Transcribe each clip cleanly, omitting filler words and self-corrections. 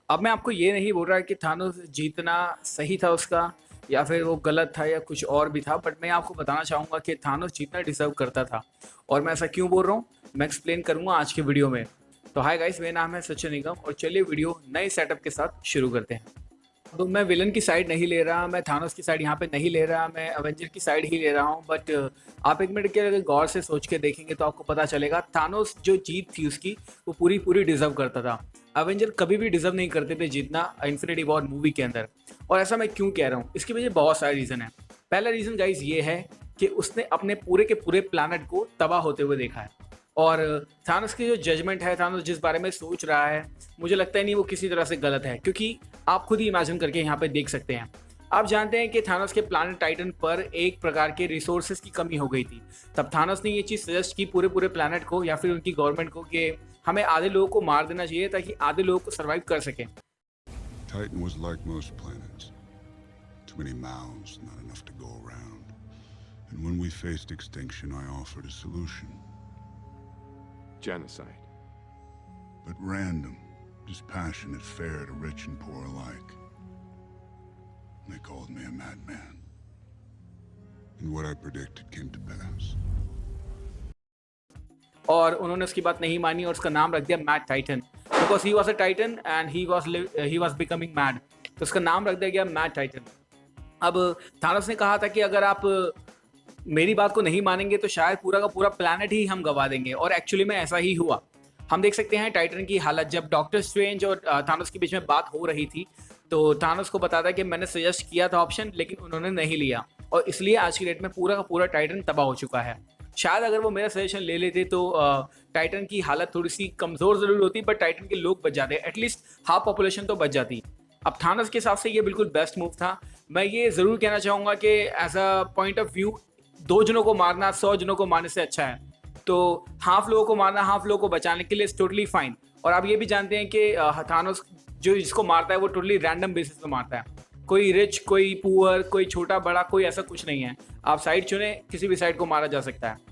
अब मैं आपको ये नहीं बोल रहा कि थानोस जीतना सही था उसका या फिर वो गलत था या कुछ और भी था, बट मैं आपको बताना चाहूँगा कि थानोस जीतना डिज़र्व करता था। और मैं ऐसा क्यों बोल रहा हूँ, मैं एक्सप्लेन करूँगा आज की वीडियो में। तो हाय गाइस, मेरा नाम है सचिन निगम और चलिए वीडियो नए सेटअप के साथ शुरू करते हैं। तो मैं विलन की साइड नहीं ले रहा, मैं थानोस की साइड यहाँ पे नहीं ले रहा, मैं अवेंजर की साइड ही ले रहा हूँ। बट आप एक मिनट के अगर गौर से सोच के देखेंगे तो आपको पता चलेगा थानोस जो जीत थी उसकी वो पूरी पूरी डिजर्व करता था। अवेंजर कभी भी डिजर्व नहीं करते थे जीतना इन्फिनिटी वॉर मूवी के अंदर। और ऐसा मैं क्यों कह रहा हूँ, इसके पीछे बहुत सारे रीज़न है। पहला रीज़न गाइज ये है कि उसने अपने पूरे के पूरे प्लानट को तबाह होते हुए देखा है। और थानोस की जो जजमेंट है, थानोस जिस बारे में सोच रहा है, मुझे लगता है नहीं वो किसी तरह से गलत है, क्योंकि आप खुद ही इमेजिन करके यहाँ पे देख सकते हैं। आप जानते हैं कि थानोस के प्लानट टाइटन पर एक प्रकार के रिसोर्सेज की कमी हो गई थी। तब थानोस ने ये चीज़ सजेस्ट की पूरे पूरे प्लानट को या फिर उनकी गवर्नमेंट को कि हमें आधे लोगों को मार देना चाहिए ताकि आधे लोगों को सर्वाइव कर सकें। Titan was like most planets. Too many mouths, not enough to go around. And when we faced extinction, I offered a solution. Genocide. But random, dispassionate, fair to rich and poor alike. They called me a madman. And what I predicted came to pass. और उन्होंने उसकी बात नहीं मानी और उसका नाम रख दिया mad Titan, because he was a Titan and he was becoming mad. तो उसका नाम रख दिया गया मैड टाइटन। अब थानोस ने कहा था कि अगर आप मेरी बात को नहीं मानेंगे तो शायद पूरा का पूरा प्लैनेट ही हम गवा देंगे, और एक्चुअली में ऐसा ही हुआ। हम देख सकते हैं टाइटन की हालत। जब डॉक्टर स्ट्रेंज और थानोस के बीच में बात हो रही थी तो थानोस को बताता है कि मैंने सजेस्ट किया था ऑप्शन, लेकिन उन्होंने नहीं लिया, और इसलिए आज की डेट में पूरा का पूरा टाइटन तबाह हो चुका है। शायद अगर वो मेरा सजेशन ले लेते तो टाइटन की हालत थोड़ी सी कमज़ोर ज़रूर होती, बट टाइटन के लोग बच जाते, एटलीस्ट हाफ पॉपुलेशन तो बच जाती। अब थानोस के हिसाब से ये बिल्कुल बेस्ट मूव था। मैं ये ज़रूर कहना चाहूँगा कि as a point of view, 2 जनों को मारना 100 जनों को मारने से अच्छा है। तो हाफ लोगों को मारना हाफ लोगों को बचाने के लिए इट्स टोटली फाइन। और आप ये भी जानते हैं कि थानोस जो जिसको मारता है वो टोटली रैंडम बेसिस पे मारता है। कोई रिच, कोई पुअर, कोई छोटा बड़ा, कोई ऐसा कुछ नहीं है। आप साइड चुने, किसी भी साइड को मारा जा सकता है।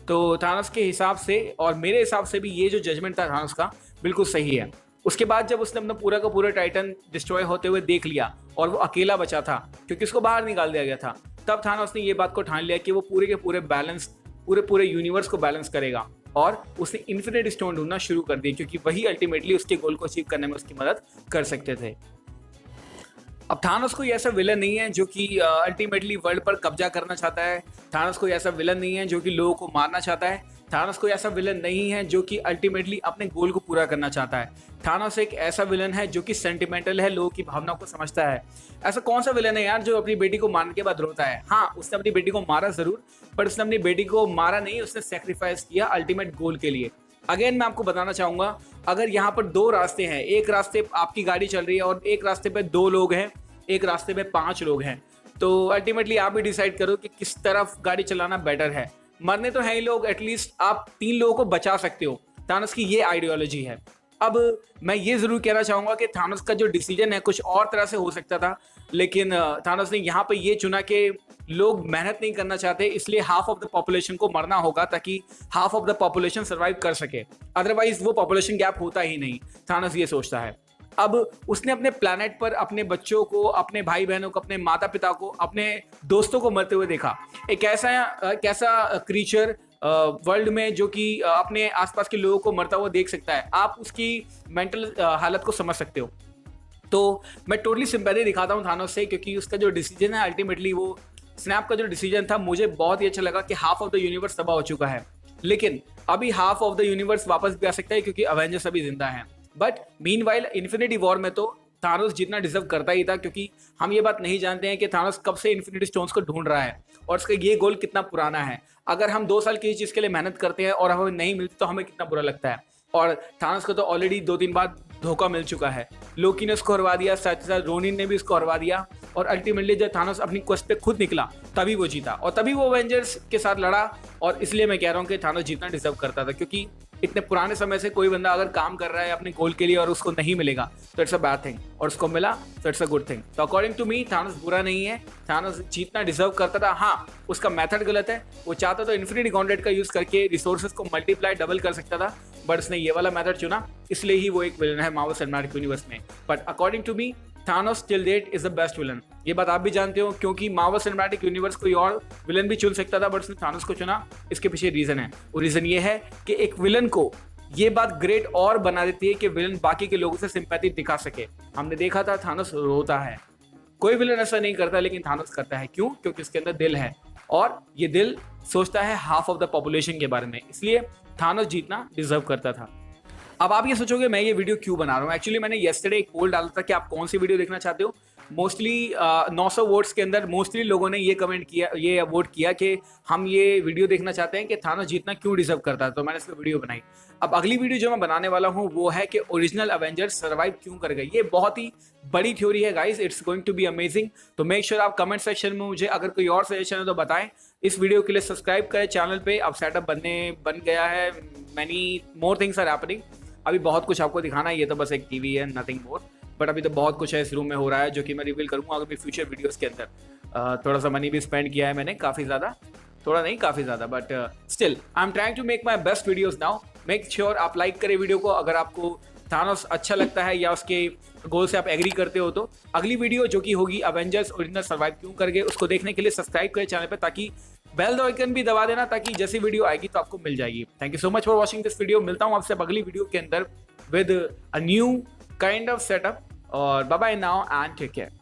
तो थानोस के हिसाब से और मेरे हिसाब से भी ये जो जजमेंट था थानोस का बिल्कुल सही है। उसके बाद जब उसने अपना पूरा का पूरा टाइटन डिस्ट्रॉय होते हुए देख लिया और वो अकेला बचा था क्योंकि उसको बाहर निकाल दिया गया था, तब थानोस ने ये बात को ठान लिया कि वो पूरे के पूरे बैलेंस, पूरे यूनिवर्स को बैलेंस करेगा। और उसने इन्फिनिट स्टोन ढूंढना शुरू कर दिया, क्योंकि वही अल्टीमेटली उसके गोल को अचीव करने में उसकी मदद कर सकते थे। अब थानोस कोई ऐसा विलन नहीं है जो कि अल्टीमेटली वर्ल्ड पर कब्जा करना चाहता है। थानोस कोई ऐसा विलन नहीं है जो कि लोगों को मारना चाहता है। थानोस कोई ऐसा विलन नहीं है जो कि अल्टीमेटली अपने गोल को पूरा करना चाहता है। थानोस एक ऐसा विलन है जो कि सेंटिमेंटल है, लोगों की भावनाओं को समझता है। ऐसा कौन सा विलन है यार जो अपनी बेटी को मारने के बाद रोता है? हाँ, उसने अपनी बेटी को मारा जरूर, पर उसने अपनी बेटी को मारा नहीं, उसने सेक्रीफाइस किया अल्टीमेट गोल के लिए। अगेन मैं आपको बताना चाहूंगा, अगर यहाँ पर 2 रास्ते हैं, एक रास्ते आपकी गाड़ी चल रही है और एक रास्ते पे 2 लोग हैं, एक रास्ते पे 5 लोग हैं, तो अल्टीमेटली आप भी डिसाइड करो कि किस तरफ गाड़ी चलाना बेटर है। मरने तो है ही लोग, एटलीस्ट आप 3 लोगों को बचा सकते हो। थानोस की ये आइडियोलॉजी है। अब मैं ये जरूर कहना चाहूंगा कि थानोस का जो डिसीजन है कुछ और तरह से हो सकता था, लेकिन थानोस ने यहाँ पे ये चुना कि लोग मेहनत नहीं करना चाहते, इसलिए हाफ ऑफ द पॉपुलेशन को मरना होगा ताकि half of the population survive कर सके, अदरवाइज वो पॉपुलेशन गैप होता ही नहीं। थानोस ये सोचता है। अब उसने अपने प्लैनेट पर अपने बच्चों को, अपने भाई बहनों को, अपने माता पिता को, अपने दोस्तों को मरते हुए देखा। एक ऐसा क्रीचर वर्ल्ड में जो कि अपने आसपास के लोगों को मरता हुआ देख सकता है, आप उसकी मेंटल हालत को समझ सकते हो। तो मैं टोटली सिंपैथी दिखाता हूँ थानोस से, क्योंकि उसका जो डिसीजन है अल्टीमेटली, वो स्नैप का जो डिसीजन था, मुझे बहुत ही अच्छा लगा कि हाफ ऑफ द यूनिवर्स तबाह हो चुका है, लेकिन अभी हाफ ऑफ द यूनिवर्स वापस भी आ सकता है क्योंकि अवेंजर्स अभी जिंदा हैं। बट मीनवाइल इन्फिनिटी वॉर में तो थानोस जितना डिजर्व करता ही था, क्योंकि हम ये बात नहीं जानते हैं कि थानोस कब से इन्फिनिटी स्टोन्स को ढूंढ रहा है और उसका ये गोल कितना पुराना है। अगर हम 2 साल किसी चीज़ के लिए मेहनत करते हैं और हमें नहीं मिलती तो हमें कितना बुरा लगता है। और थानोस को तो ऑलरेडी 2-3 बार धोखा मिल चुका है। लोकी ने उसको हरवा दिया, साथ ही साथ रोनिन ने भी उसको हरवा दिया, और अल्टीमेटली जब थानोस अपनी क्वेस्ट पे खुद निकला तभी वो जीता, और तभी वो अवेंजर्स के साथ लड़ा। और इसलिए मैं कह रहा हूँ कि थानोस जीतना डिजर्व करता था, क्योंकि इतने पुराने समय से कोई बंदा अगर काम कर रहा है अपने गोल के लिए और उसको नहीं मिलेगा तो इट्स अ बैड थिंग, और उसको मिला तो इट्स अ गुड थिंग। तो अकॉर्डिंग टू मी थानोस बुरा नहीं है, थानोस जीतना डिजर्व करता था। हाँ, उसका मेथड गलत है। वो चाहता तो इन्फिनिटी गॉन्टलेट का यूज करके रिसोर्सेज को मल्टीप्लाई डबल कर सकता था, बट उसने ये वाला मेथड चुना, इसलिए ही वो एक विलन है मार्वल सिनेमैटिक यूनिवर्स में। But according to me Thanos till date is the best villain. ये बात आप भी जानते हो, क्योंकि मार्वल सिनेमैटिक यूनिवर्स कोई और विलन भी चुन सकता था, बट उसने थानोस को चुना। इसके पीछे रीजन है, वो रीजन ये है कि एक विलन को ये बात ग्रेट और बना देती है कि विलन बाकी के लोगों से सिंपैथी दिखा सके। हमने देखा था थानोस रोता है, कोई विलन ऐसा नहीं करता, लेकिन थानोस करता है। क्यों? क्योंकि उसके अंदर दिल है, और ये दिल सोचता है हाफ ऑफ द पॉपुलेशन के बारे में, इसलिए थानोस जीतना डिजर्व करता था। अब आप ये सोचोगे मैं ये वीडियो क्यों बना रहा हूँ। एक्चुअली मैंने येस्टरडे एक पोल डाला था कि आप कौन सी वीडियो देखना चाहते हो। मोस्टली 900 वोट्स के अंदर मोस्टली लोगों ने ये कमेंट किया, ये वोट किया कि हम ये वीडियो देखना चाहते हैं कि थानोस जीतना क्यों डिजर्व करता है, तो मैंने इस पर वीडियो बनाई। अब अगली वीडियो जो मैं बनाने वाला हूँ वो है कि ओरिजिनल अवेंजर्स सर्वाइव क्यों कर गए। ये बहुत ही बड़ी थ्योरी है guys, it's going to be amazing. तो मेक श्योर आप कमेंट सेक्शन में मुझे अगर कोई और सजेशन है तो बताएं। इस वीडियो के लिए सब्सक्राइब करें चैनल पे। अब सेटअप बन गया है, many more things are happening. अभी बहुत कुछ आपको दिखाना है, ये तो बस एक टीवी है, नथिंग मोर। बट अभी तो बहुत कुछ है इस रूम में हो रहा है जो कि मैं रिवील करूंगा अगर फ्यूचर वीडियोस के अंदर। थोड़ा सा मनी भी स्पेंड किया है मैंने, काफ़ी ज़्यादा, थोड़ा नहीं काफ़ी ज़्यादा, but still I am trying to make my best videos now. Make sure आप लाइक करें वीडियो को अगर आपको थानोस अच्छा लगता है या उसके गोल से आप एग्री करते हो। तो अगली वीडियो जो कि होगी अवेंजर्स ओरिजिनल सर्वाइव क्यों कर गए, उसको देखने के लिए सब्सक्राइब करें चैनल पे, ताकि बेल द आइकन भी दबा देना ताकि जैसी वीडियो आएगी तो आपको मिल जाएगी। Thank you so much for watching this video. मिलता हूँ आपसे अगली वीडियो के अंदर with a new kind of setup, or bye bye now and take care।